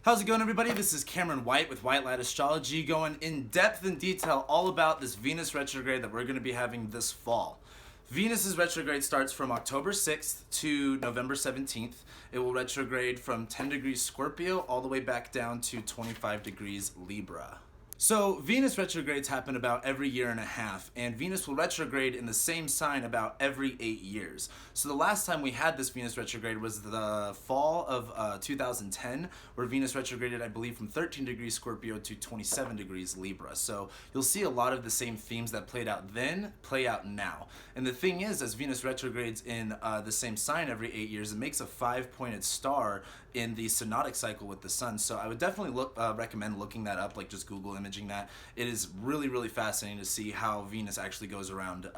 How's it going, everybody? This is Cameron White with White Light Astrology, going in depth and detail all about this Venus retrograde that we're going to be having this fall. Venus's retrograde starts from October 6th to November 17th. It will retrograde from 10 degrees Scorpio all the way back down to 25 degrees Libra. So Venus retrogrades happen about every year and a half, and Venus will retrograde in the same sign about every 8 years. So the last time we had this Venus retrograde was the fall of 2010, where Venus retrograded, I believe, from 13 degrees Scorpio to 27 degrees Libra. So you'll see a lot of the same themes that played out then play out now. And the thing is, as Venus retrogrades in the same sign every 8 years, it makes a 5-pointed star in the synodic cycle with the sun. So I would definitely recommend looking that up, like just Google imaging that. It is really, really fascinating to see how Venus actually goes around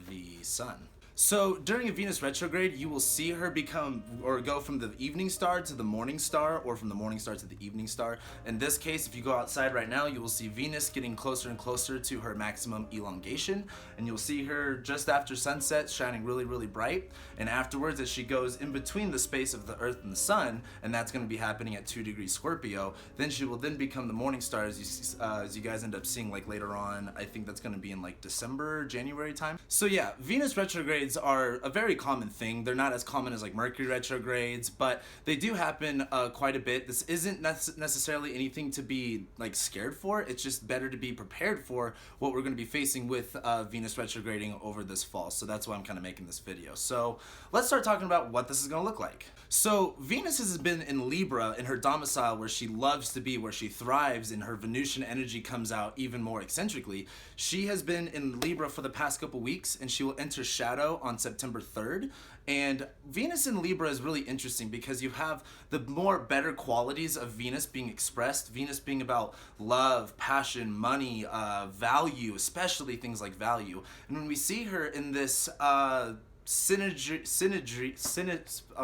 the sun. So during a Venus retrograde, you will see her go from the evening star to the morning star, or from the morning star to the evening star. In this case, if you go outside right now, you will see Venus getting closer and closer to her maximum elongation, and you'll see her just after sunset shining really, really bright. And afterwards, as she goes in between the space of the Earth and the Sun, and that's going to be happening at 2 degrees Scorpio, then she will then become the morning star, as you guys end up seeing like later on. I think that's going to be in like December, January time. So yeah, Venus retrogrades are a very common thing. They're not as common as like Mercury retrogrades, but they do happen quite a bit. This isn't necessarily anything to be like scared for. It's just better to be prepared for what we're going to be facing with Venus retrograding over this fall. So that's why I'm kind of making this video. So let's start talking about what this is going to look like. So Venus has been in Libra, in her domicile, where she loves to be, where she thrives, and her Venusian energy comes out even more eccentrically. She has been in Libra for the past couple weeks, and she will enter shadow on September 3rd. And Venus in Libra is really interesting because you have the better qualities of Venus being expressed. Venus being about love, passion, money, value, especially things like value. And when we see her in this oh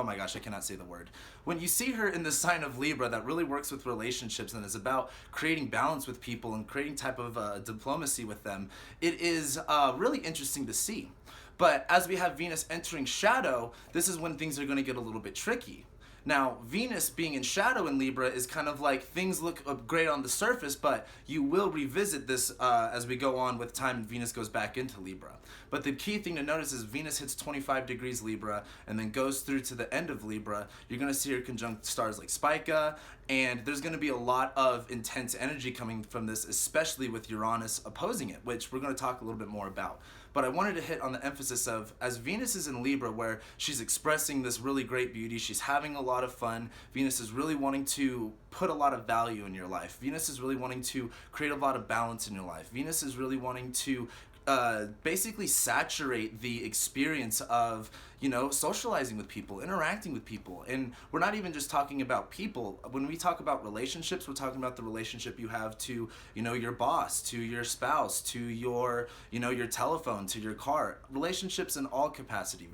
my gosh, I cannot say the word. When you see her in the sign of Libra that really works with relationships and is about creating balance with people and creating type of diplomacy with them, it is really interesting to see. But as we have Venus entering shadow, this is when things are going to get a little bit tricky. Now, Venus being in shadow in Libra is kind of like things look great on the surface, but you will revisit this as we go on with time and Venus goes back into Libra. But the key thing to notice is Venus hits 25 degrees Libra and then goes through to the end of Libra. You're going to see her conjunct stars like Spica, and there's going to be a lot of intense energy coming from this, especially with Uranus opposing it, which we're going to talk a little bit more about. But I wanted to hit on the emphasis of, as Venus is in Libra, where she's expressing this really great beauty, she's having a lot of fun, Venus is really wanting to put a lot of value in your life. Venus is really wanting to create a lot of balance in your life. Venus is really wanting to basically saturate the experience of, socializing with people, interacting with people. And we're not even just talking about people. When we talk about relationships, we're talking about the relationship you have to, your boss, to your spouse, to your, your telephone, to your car. Relationships in all capacity.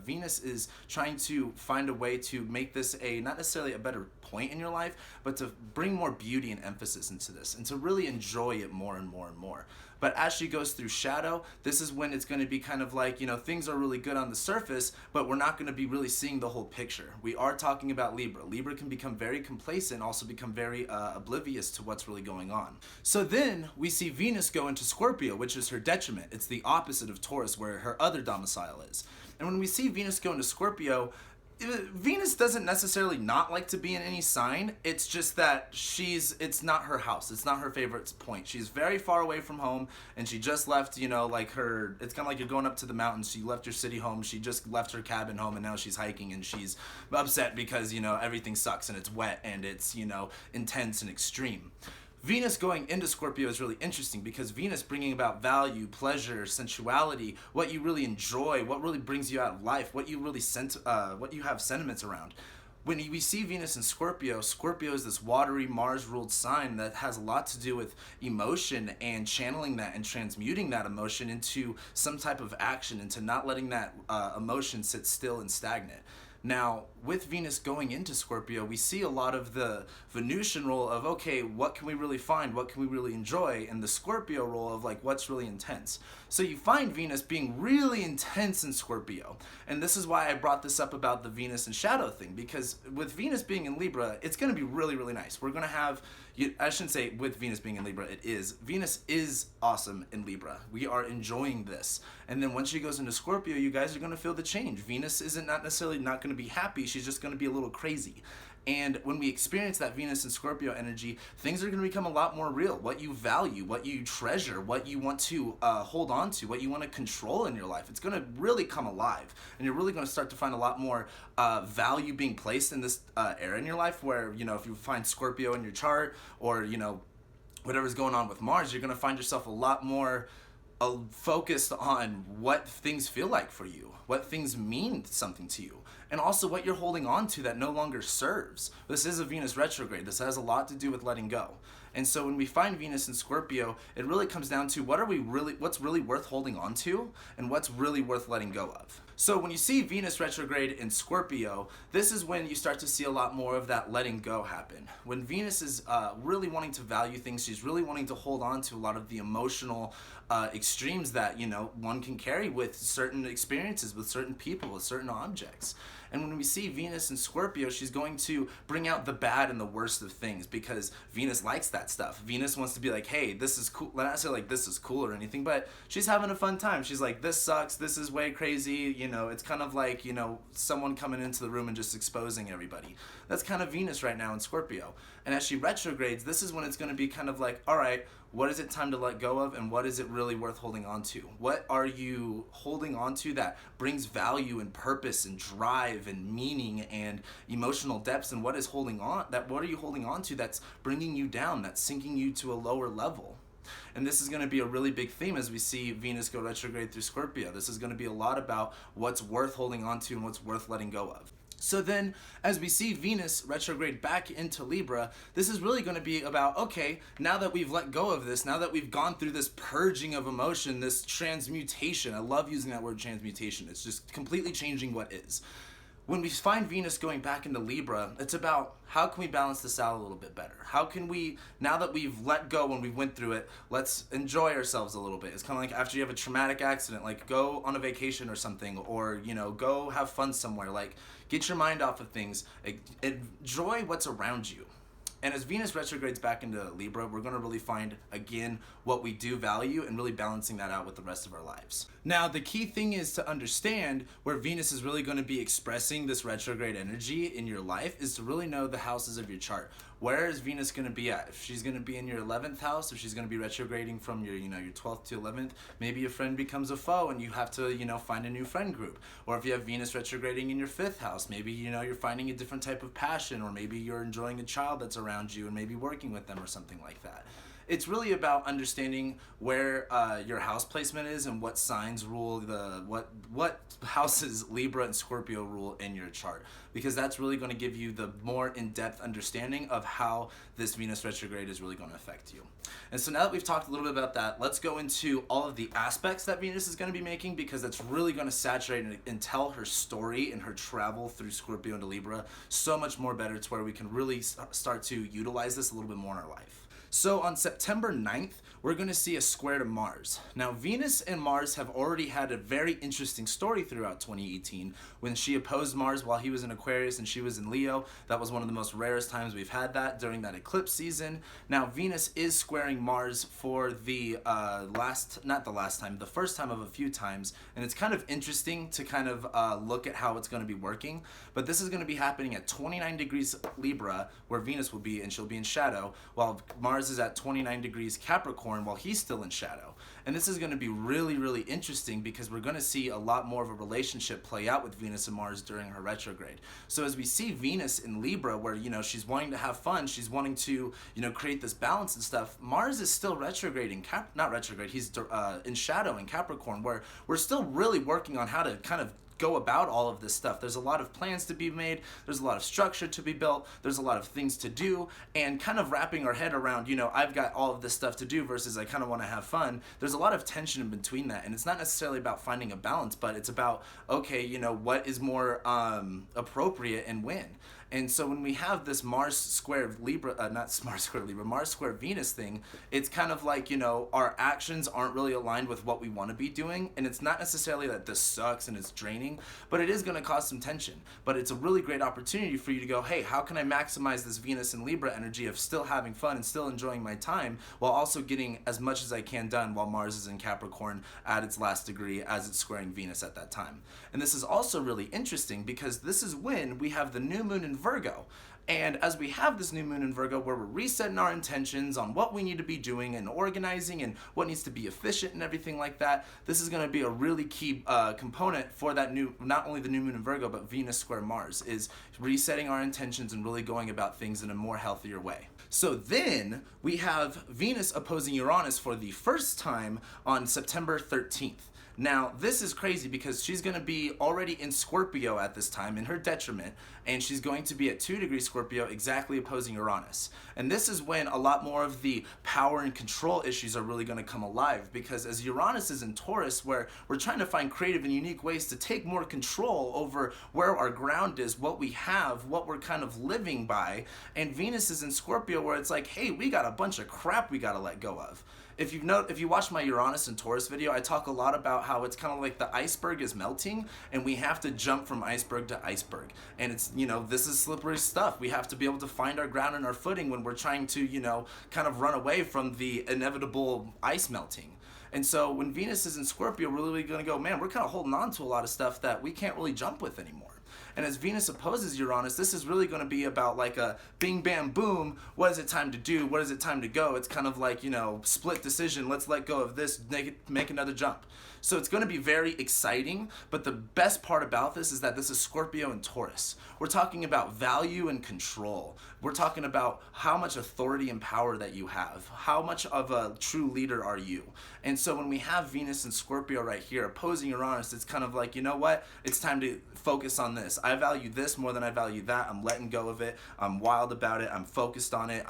Venus is trying to find a way to make this not necessarily a better point in your life, but to bring more beauty and emphasis into this and to really enjoy it more and more and more. But as she goes through shadow, this is when it's going to be kind of like, things are really good on the surface, but we're not going to be really seeing the whole picture. We are talking about Libra. Libra can become very complacent, also become very oblivious to what's really going on. So then we see Venus go into Scorpio, which is her detriment. It's the opposite of Taurus, where her other domicile is. And when we see Venus go into Scorpio, Venus doesn't necessarily not like to be in any sign. It's just that it's not her house. It's not her favorite point. She's very far away from home, and she just left, it's kind of like you're going up to the mountains. She left her city home. She just left her cabin home, and now she's hiking, and she's upset because, everything sucks, and it's wet, and it's, intense and extreme. Venus going into Scorpio is really interesting because Venus bringing about value, pleasure, sensuality, what you really enjoy, what really brings you out of life, what you really what you have sentiments around. When we see Venus in Scorpio, Scorpio is this watery, Mars-ruled sign that has a lot to do with emotion and channeling that and transmuting that emotion into some type of action, into not letting that emotion sit still and stagnant. Now, with Venus going into Scorpio, we see a lot of the Venusian role of, okay, what can we really find? What can we really enjoy? And the Scorpio role of, like, what's really intense. So you find Venus being really intense in Scorpio. And this is why I brought this up about the Venus and shadow thing, because with Venus being in Libra, it's going to be really, really nice. We're going to have, I shouldn't say with Venus being in Libra, it is. Venus is awesome in Libra. We are enjoying this. And then once she goes into Scorpio, you guys are going to feel the change. Venus isn't not necessarily not going to be happy. She's just going to be a little crazy. And when we experience that Venus and Scorpio energy, things are going to become a lot more real. What you value, what you treasure, what you want to hold on to, what you want to control in your life, it's going to really come alive. And you're really going to start to find a lot more value being placed in this era in your life where, you know, if you find Scorpio in your chart or, you know, whatever's going on with Mars, you're going to find yourself a lot more focused on what things feel like for you, what things mean something to you, and also what you're holding on to that no longer serves. This is a Venus retrograde. This has a lot to do with letting go. And so when we find Venus in Scorpio, it really comes down to what's really worth holding on to and what's really worth letting go of. So when you see Venus retrograde in Scorpio, this is when you start to see a lot more of that letting go happen. When Venus is really wanting to value things, she's really wanting to hold on to a lot of the emotional extremes that, you know, one can carry with certain experiences, with certain people, with certain objects. And when we see Venus in Scorpio, she's going to bring out the bad and the worst of things because Venus likes that stuff. Venus wants to be like, hey, this is cool. Not say like this is cool or anything, but she's having a fun time. She's like, this sucks. This is way crazy. You know, it's kind of like, you know, someone coming into the room and just exposing everybody. That's kind of Venus right now in Scorpio. And as she retrogrades, this is when it's going to be kind of like, all right, what is it time to let go of, and what is it really worth holding on to? What are you holding on to that brings value and purpose and drive and meaning and emotional depths, and what are you holding on to that's bringing you down, that's sinking you to a lower level? And this is going to be a really big theme as we see Venus go retrograde through Scorpio. This is going to be a lot about what's worth holding on to and what's worth letting go of. So then, as we see Venus retrograde back into Libra, this is really going to be about, okay, now that we've let go of this, now that we've gone through this purging of emotion, this transmutation, I love using that word transmutation, it's just completely changing what is. When we find Venus going back into Libra, it's about how can we balance this out a little bit better? How can we, now that we've let go when we went through it, let's enjoy ourselves a little bit. It's kind of like after you have a traumatic accident, like go on a vacation or something, or, you know, go have fun somewhere. Like, get your mind off of things. Enjoy what's around you. And as Venus retrogrades back into Libra, we're going to really find, again, what we do value and really balancing that out with the rest of our lives. Now, the key thing is to understand where Venus is really going to be expressing this retrograde energy in your life is to really know the houses of your chart. Where is Venus going to be at? If she's going to be in your 11th house, if she's going to be retrograding from your, you know, your 12th to 11th, maybe your friend becomes a foe and you have to, you know, find a new friend group. Or if you have Venus retrograding in your 5th house, maybe, you know, you're finding a different type of passion, or maybe you're enjoying a child that's around you and maybe working with them or something like that. It's really about understanding where your house placement is and what signs rule what houses Libra and Scorpio rule in your chart, because that's really going to give you the more in-depth understanding of how this Venus retrograde is really going to affect you. And so now that we've talked a little bit about that, let's go into all of the aspects that Venus is going to be making, because that's really going to saturate and tell her story and her travel through Scorpio into Libra so much more better, to where we can really start to utilize this a little bit more in our life. So on September 9th, we're going to see a square to Mars. Now, Venus and Mars have already had a very interesting story throughout 2018 when she opposed Mars while he was in Aquarius and she was in Leo. That was one of the most rarest times we've had that during that eclipse season. Now, Venus is squaring Mars for the first time of a few times, and it's kind of interesting to kind of look at how it's going to be working. But this is going to be happening at 29 degrees Libra, where Venus will be, and she'll be in shadow, while Mars is at 29 degrees Capricorn while he's still in shadow. And this is going to be really, really interesting, because we're going to see a lot more of a relationship play out with Venus and Mars during her retrograde. So as we see Venus in Libra, where, you know, she's wanting to have fun, she's wanting to, you know, create this balance and stuff, Mars is still retrograding, he's in shadow in Capricorn, where we're still really working on how to kind of go about all of this stuff. There's a lot of plans to be made, there's a lot of structure to be built, there's a lot of things to do, and kind of wrapping our head around, I've got all of this stuff to do versus I kind of want to have fun. There's a lot of tension in between that, and it's not necessarily about finding a balance, but it's about, okay, what is more appropriate and when. And so when we have this Mars square Libra, not Mars square Libra, Mars square Venus thing, it's kind of like, our actions aren't really aligned with what we want to be doing. And it's not necessarily that this sucks and it's draining, but it is going to cause some tension. But it's a really great opportunity for you to go, hey, how can I maximize this Venus and Libra energy of still having fun and still enjoying my time while also getting as much as I can done while Mars is in Capricorn at its last degree as it's squaring Venus at that time. And this is also really interesting because this is when we have the new moon in Virgo. And as we have this new moon in Virgo where we're resetting our intentions on what we need to be doing and organizing and what needs to be efficient and everything like that, this is going to be a really key component for that not only the new moon in Virgo, but Venus square Mars, is resetting our intentions and really going about things in a more healthier way. So then we have Venus opposing Uranus for the first time on September 13th. Now, this is crazy because she's going to be already in Scorpio at this time in her detriment, and she's going to be at 2 degrees Scorpio, exactly opposing Uranus. And this is when a lot more of the power and control issues are really going to come alive, because as Uranus is in Taurus, where we're trying to find creative and unique ways to take more control over where our ground is, what we have, what we're kind of living by, and Venus is in Scorpio, where it's like, hey, we got a bunch of crap we got to let go of. If you watch my Uranus and Taurus video, I talk a lot about how it's kind of like the iceberg is melting and we have to jump from iceberg to iceberg. And it's, this is slippery stuff. We have to be able to find our ground and our footing when we're trying to, kind of run away from the inevitable ice melting. And so when Venus is in Scorpio, we're really going to go, man, we're kind of holding on to a lot of stuff that we can't really jump with anymore. And as Venus opposes Uranus, this is really going to be about like a bing, bam, boom. What is it time to do? What is it time to go? It's kind of like, split decision. Let's let go of this, make another jump. So it's going to be very exciting, but the best part about this is that this is Scorpio and Taurus. We're talking about value and control. We're talking about how much authority and power that you have. How much of a true leader are you? And so when we have Venus and Scorpio right here opposing Uranus, it's kind of like, you know what? It's time to focus on this. I value this more than I value that. I'm letting go of it. I'm wild about it. I'm focused on it.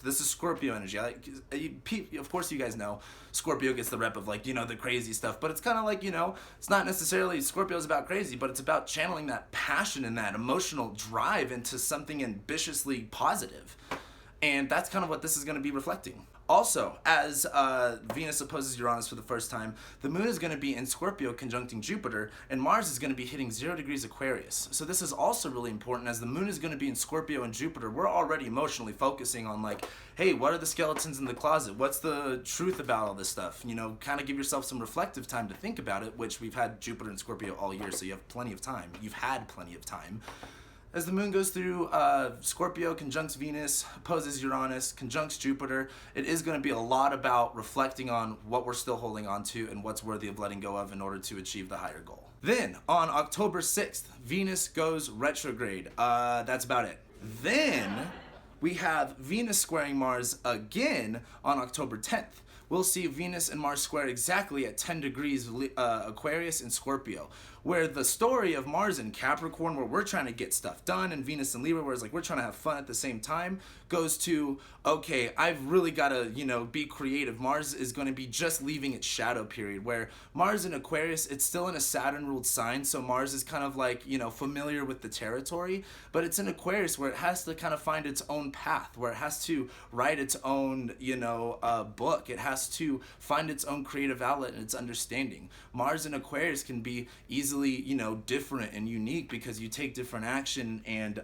This is Scorpio energy. Of course, you guys know Scorpio gets the rep of like, the crazy stuff, but it's kind of like, it's not necessarily Scorpio's about crazy, but it's about channeling that passion and that emotional drive into something ambitiously positive. And that's kind of what this is going to be reflecting. Also, as Venus opposes Uranus for the first time, the moon is going to be in Scorpio conjuncting Jupiter, and Mars is going to be hitting 0 degrees Aquarius. So this is also really important. As the moon is going to be in Scorpio and Jupiter, we're already emotionally focusing on like, hey, what are the skeletons in the closet? What's the truth about all this stuff? Kind of give yourself some reflective time to think about it, which we've had Jupiter and Scorpio all year, so you have plenty of time. You've had plenty of time. As the moon goes through Scorpio, conjuncts Venus, opposes Uranus, conjuncts Jupiter, it is going to be a lot about reflecting on what we're still holding on to and what's worthy of letting go of in order to achieve the higher goal. Then, on October 6th, Venus goes retrograde. That's about it. Then, we have Venus squaring Mars again on October 10th. We'll see Venus and Mars square exactly at 10 degrees Aquarius and Scorpio, where the story of Mars in Capricorn, where we're trying to get stuff done, and Venus and Libra, where it's like we're trying to have fun at the same time, goes to, okay, I've really got to, be creative. Mars is going to be just leaving its shadow period, where Mars in Aquarius, it's still in a Saturn-ruled sign, so Mars is kind of like, familiar with the territory, but it's in Aquarius where it has to kind of find its own path, where it has to write its own, book. It has to find its own creative outlet and its understanding. Mars in Aquarius can be easily, different and unique because you take different action and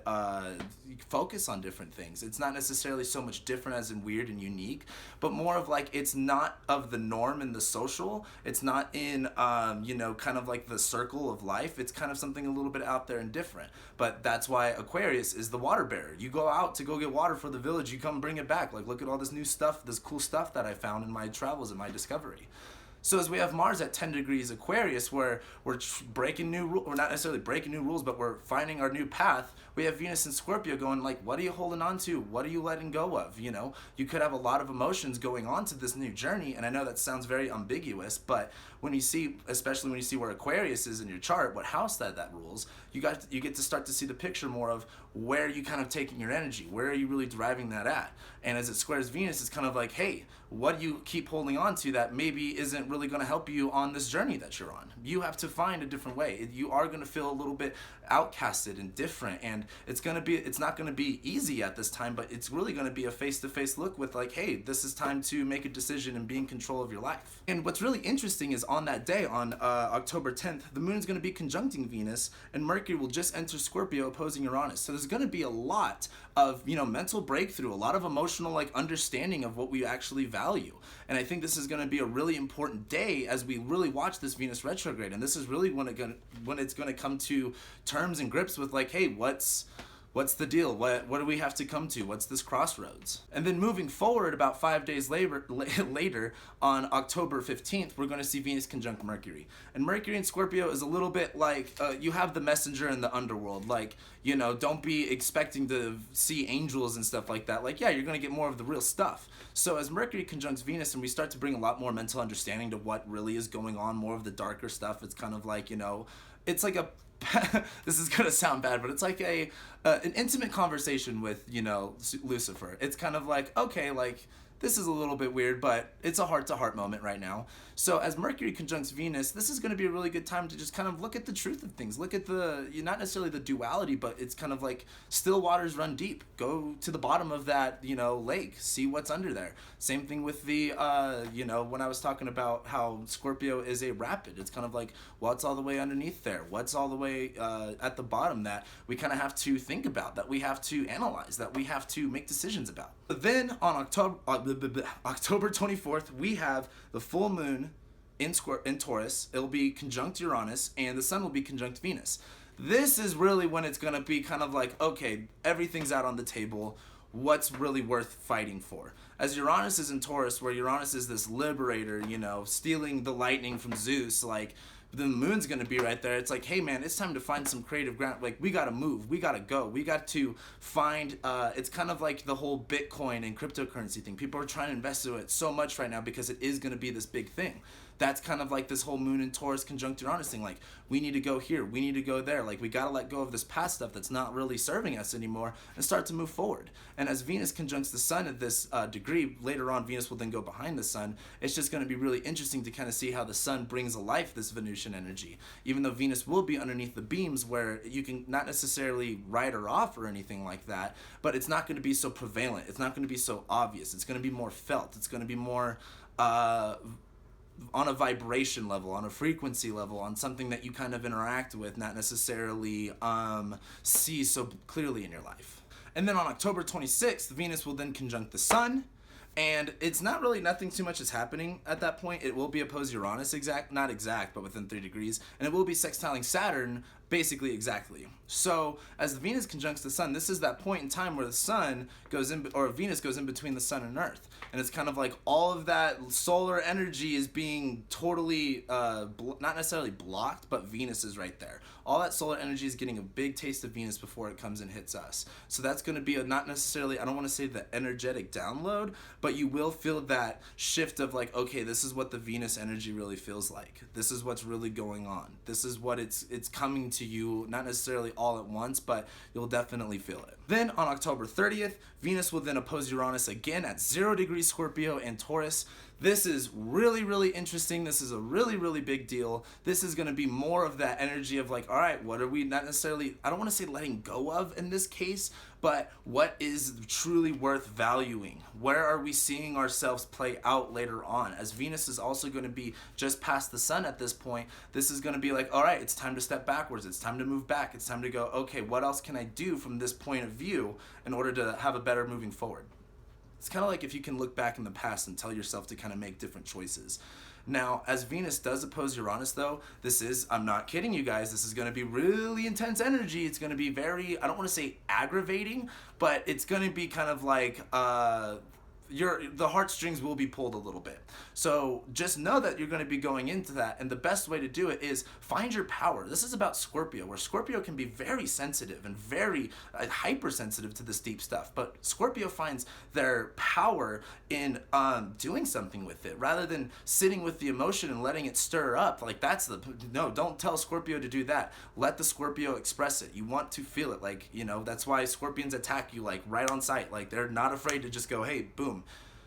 focus on different things. It's not necessarily so much different as in weird and unique, but more of like it's not of the norm in the social. It's not in, kind of like the circle of life. It's kind of something a little bit out there and different. But that's why Aquarius is the water bearer. You go out to go get water for the village, you come bring it back. Like, look at all this new stuff, this cool stuff that I found in my travels and my discovery. So as we have Mars at 10 degrees Aquarius, where we're breaking new rules, or not necessarily breaking new rules, but we're finding our new path, we have Venus in Scorpio going like, what are you holding on to? What are you letting go of? You know, you could have a lot of emotions going on to this new journey. And I know that sounds very ambiguous, but when you see, especially when you see where Aquarius is in your chart, what house that rules, you get to start to see the picture more of where you kind of taking your energy, where are you really driving that at? And as it squares Venus, it's kind of like, hey, what do you keep holding on to that maybe isn't really going to help you on this journey that you're on? You have to find a different way. You are going to feel a little bit outcasted and different, and it's not going to be easy at this time, but it's really going to be a face-to-face look with like, hey, this is time to make a decision and be in control of your life. And what's really interesting is on that day, on October 10th, the moon's going to be conjuncting Venus, and Mercury will just enter Scorpio opposing Uranus. So there's going to be a lot of, you know, mental breakthrough, a lot of emotional like understanding of what we actually value. And I think this is going to be a really important day as we really watch this Venus retrograde. And this is really when it's going to come to terms and grips with like, hey, what's the deal? What do we have to come to? What's this crossroads? And then moving forward about 5 days later on October 15th, we're going to see Venus conjunct Mercury. And Mercury in Scorpio is a little bit like, you have the messenger in the underworld. Like, you know, don't be expecting to see angels and stuff like that. Like, yeah, you're going to get more of the real stuff. So as Mercury conjuncts Venus and we start to bring a lot more mental understanding to what really is going on, more of the darker stuff, it's kind of like, you know, it's like a this is gonna sound bad, but it's like an intimate conversation with, you know, Lucifer. It's kind of like, okay, like this is a little bit weird, but it's a heart-to-heart moment right now. So as Mercury conjuncts Venus, this is going to be a really good time to just kind of look at the truth of things. Look at not necessarily the duality, but it's kind of like still waters run deep. Go to the bottom of that, you know, lake. See what's under there. Same thing with the, you know, when I was talking about how Scorpio is a rapid. It's kind of like, what's all the way underneath there? What's all the way at the bottom that we kind of have to think about, that we have to analyze, that we have to make decisions about. But then on October 24th, we have the full moon in Taurus. It'll be conjunct Uranus, and the sun will be conjunct Venus. This is really when it's going to be kind of like, okay, everything's out on the table. What's really worth fighting for? As Uranus is in Taurus, where Uranus is this liberator, you know, stealing the lightning from Zeus, like, the moon's going to be right there. It's like, hey man, it's time to find some creative ground. Like, we got to move, we got to go, we got to find, it's kind of like the whole Bitcoin and cryptocurrency thing. People are trying to invest in it so much right now because it is going to be this big thing. That's kind of like this whole moon and Taurus conjunct Uranus thing. Like, we need to go here, we need to go there. Like, we got to let go of this past stuff that's not really serving us anymore and start to move forward. And as Venus conjuncts the sun at this degree, later on Venus will then go behind the sun. It's just going to be really interesting to kind of see how the sun brings alive this Venusian energy. Even though Venus will be underneath the beams where you can not necessarily write her off or anything like that, but it's not going to be so prevalent. It's not going to be so obvious. It's going to be more felt. It's going to be more on a vibration level, on a frequency level, on something that you kind of interact with, not necessarily see so clearly in your life. And then on October 26th, Venus will then conjunct the sun, and it's not really, nothing too much is happening at that point. It will be opposed Uranus, not exact, but within 3 degrees, and it will be sextiling Saturn, basically exactly. So as the Venus conjuncts the sun, this is that point in time where the sun goes in, or Venus goes in between the sun and Earth. And it's kind of like all of that solar energy is being totally, not necessarily blocked, but Venus is right there. All that solar energy is getting a big taste of Venus before it comes and hits us. So that's going to be not necessarily, I don't want to say the energetic download, but you will feel that shift of like, okay, this is what the Venus energy really feels like. This is what's really going on. This is what it's coming to you, not necessarily all at once, but you'll definitely feel it. Then on October 30th, Venus will then oppose Uranus again at 0 degrees Scorpio and Taurus. This is really, really interesting. This is a really, really big deal. This is going to be more of that energy of like, all right, what are we not necessarily, I don't want to say letting go of in this case, but what is truly worth valuing? Where are we seeing ourselves play out later on? As Venus is also going to be just past the sun at this point, this is going to be like, all right, it's time to step backwards. It's time to move back. It's time to go, okay, what else can I do from this point of view in order to have a better moving forward? It's kind of like if you can look back in the past and tell yourself to kind of make different choices. Now, as Venus does oppose Uranus, though, this is, I'm not kidding you guys, this is going to be really intense energy. It's going to be very, I don't want to say aggravating, but it's going to be kind of like the heartstrings will be pulled a little bit. So just know that you're going to be going into that, and the best way to do it is find your power. This is about Scorpio, where Scorpio can be very sensitive and very hypersensitive to this deep stuff, but Scorpio finds their power in doing something with it rather than sitting with the emotion and letting it stir up. Like, that's the no, don't tell Scorpio to do that. Let the Scorpio express it. You want to feel it. Like, that's why Scorpions attack you like right on sight. Like, they're not afraid to just go, hey, boom.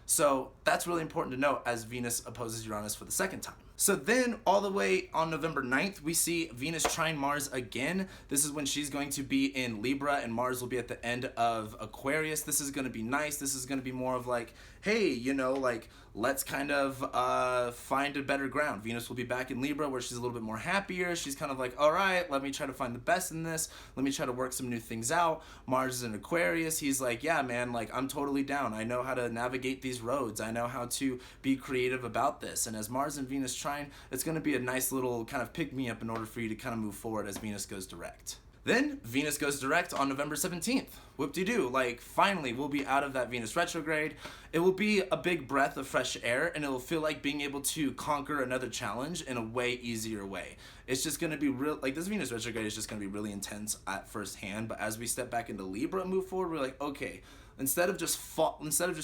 So that's really important to note as Venus opposes Uranus for the second time. So then all the way on November 9th, we see Venus trine Mars again. This is when she's going to be in Libra and Mars will be at the end of Aquarius. This is going to be nice. This is going to be more of like, hey, like, let's kind of find a better ground. Venus will be back in Libra where she's a little bit more happier. She's kind of like, all right, let me try to find the best in this. Let me try to work some new things out. Mars is in Aquarius. He's like, yeah, man, like, I'm totally down. I know how to navigate these roads. I know how to be creative about this. And as Mars and Venus trine, it's going to be a nice little kind of pick-me-up in order for you to kind of move forward as Venus goes direct. Then Venus goes direct on November 17th. Whoop-de-doo, like, finally we'll be out of that Venus retrograde. It will be a big breath of fresh air, and it will feel like being able to conquer another challenge in a way easier way. It's just going to be real, like, this Venus retrograde is just going to be really intense at first hand, but as we step back into Libra and move forward, we're like, okay, instead of just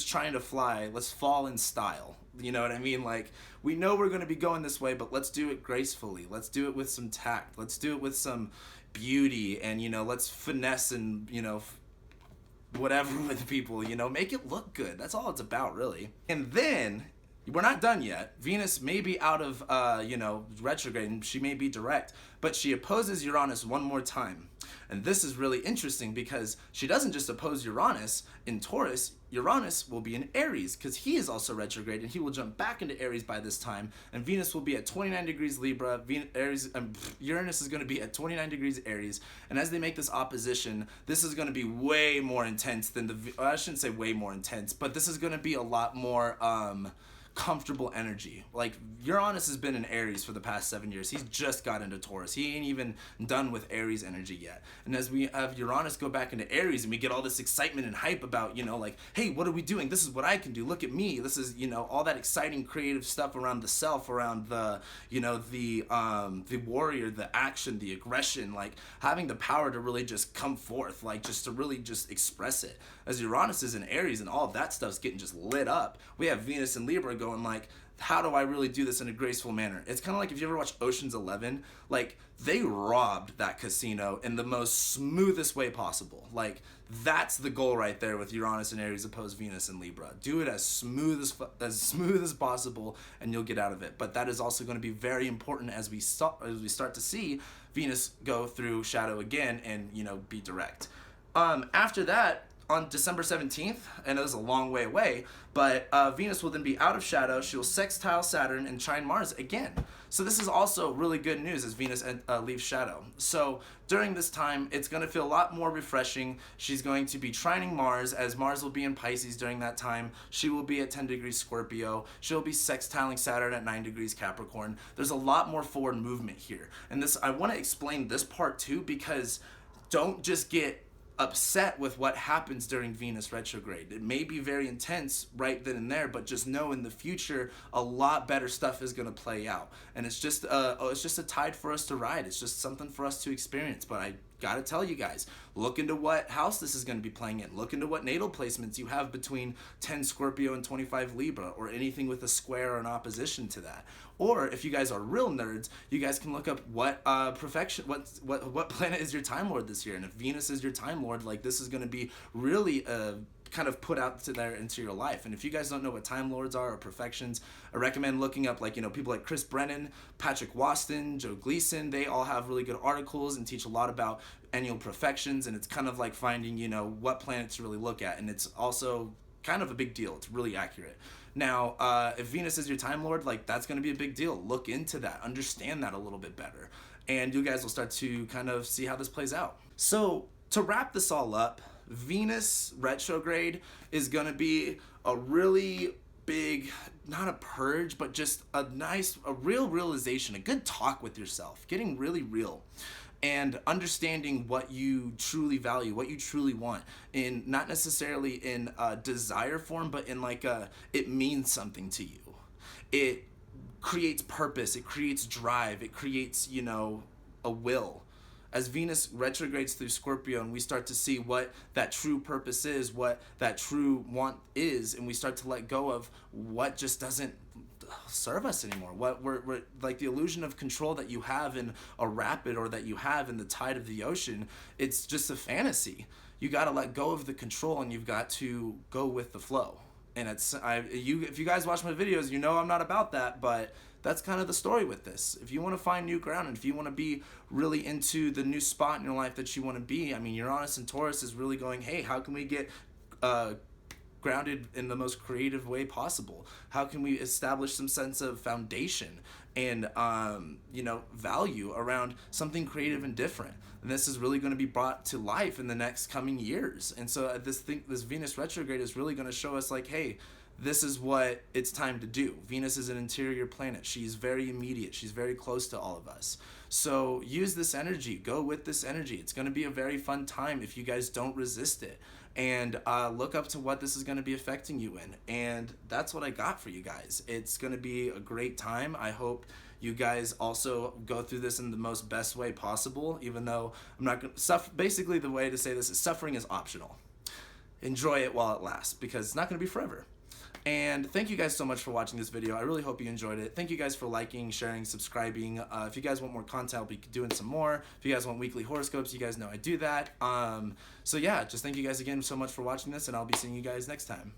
trying to fly, let's fall in style. You know what I mean? Like, we know we're going to be going this way, but let's do it gracefully. Let's do it with some tact. Let's do it with some beauty, and let's finesse and whatever with people, make it look good. That's all it's about, really. And then we're not done yet. Venus may be out of retrograde, and she may be direct, but she opposes Uranus one more time. And this is really interesting because she doesn't just oppose Uranus in Taurus. Uranus will be in Aries because he is also retrograde, and he will jump back into Aries by this time, and Venus will be at 29 degrees Libra. Uranus is going to be at 29 degrees Aries, and as they make this opposition, this is going to be way more intense than I shouldn't say way more intense, but this is going to be a lot more comfortable energy. Like, Uranus has been in Aries for the past 7 years. He's just got into Taurus. He ain't even done with Aries energy yet. And as we have Uranus go back into Aries and we get all this excitement and hype about, like, hey, what are we doing? This is what I can do. Look at me. This is, all that exciting creative stuff around the self, around the, the warrior, the action, the aggression, like having the power to really just come forth, like just to really just express it. As Uranus is in Aries and all of that stuff's getting just lit up, we have Venus and Libra going like, how do I really do this in a graceful manner? It's kind of like if you ever watch Ocean's 11, like, they robbed that casino in the most smoothest way possible. Like, that's the goal right there with Uranus and Aries opposed Venus and Libra. Do it as smooth as possible, and you'll get out of it. But that is also going to be very important as we start to see Venus go through shadow again and be direct. After that, on December 17th, and it was a long way away, but Venus will then be out of shadow. She will sextile Saturn and trine Mars again. So this is also really good news as Venus leaves shadow. So during this time, it's going to feel a lot more refreshing. She's going to be trining Mars, as Mars will be in Pisces during that time. She will be at 10 degrees Scorpio. She'll be sextiling Saturn at 9 degrees Capricorn. There's a lot more forward movement here. And this, I want to explain this part too, because don't just get upset with what happens during Venus retrograde. It may be very intense right then and there, but just know in the future a lot better stuff is going to play out, and it's just a tide for us to ride. It's just something for us to experience. But I gotta tell you guys, look into what house this is going to be playing in. Look into what natal placements you have between 10 Scorpio and 25 Libra, or anything with a square or an opposition to that. Or if you guys are real nerds, you guys can look up what planet is your Time Lord this year. And if Venus is your Time Lord, like, this is going to be really kind of put out into your life. And if you guys don't know what Time Lords are or perfections, I recommend looking up people like Chris Brennan, Patrick Waston, Joe Gleason. They all have really good articles and teach a lot about annual perfections, and it's kind of like finding what planets to really look at, and it's also kind of a big deal. It's really accurate. Now, if Venus is your Time Lord, like, that's going to be a big deal. Look into that. Understand that a little bit better. And you guys will start to kind of see how this plays out. So, to wrap this all up, Venus retrograde is going to be a really big, not a purge, but just a real realization, a good talk with yourself, getting really real. and understanding what you truly value, what you truly want, in not necessarily in a desire form, but in like a, it means something to you. It creates purpose, it creates drive, it creates, you know, a will. As Venus retrogrades through Scorpio and we start to see what that true purpose is, what that true want is, and we start to let go of what just doesn't serve us anymore. What we're like, the illusion of control that you have in a rapid, or that you have in the tide of the ocean, it's just a fantasy. You got to let go of the control and you've got to go with the flow. And it's if you guys watch my videos, you know I'm not about that, but that's kind of the story with this. If you want to find new ground, and if you want to be really into the new spot in your life that you want to be, I mean, Uranus and Taurus is really going, hey, how can we get grounded in the most creative way possible? How can we establish some sense of foundation and you know, value around something creative and different? And this is really going to be brought to life in the next coming years. And so this Venus retrograde is really going to show us like, hey, this is what it's time to do. Venus is an interior planet. She's very immediate. She's very close to all of us. So use this energy. Go with this energy. It's going to be a very fun time if you guys don't resist it. And look up to what this is going to be affecting you in. And that's what I got for you guys. It's going to be a great time. I hope you guys also go through this in the most best way possible, even though I'm not going to basically, the way to say this is suffering is optional. Enjoy it while it lasts, because it's not going to be forever. And thank you guys so much for watching this video. I really hope you enjoyed it. Thank you guys for liking, sharing, subscribing. If you guys want more content, I'll be doing some more. If you guys want weekly horoscopes, you guys know I do that. So yeah, just thank you guys again so much for watching this, and I'll be seeing you guys next time.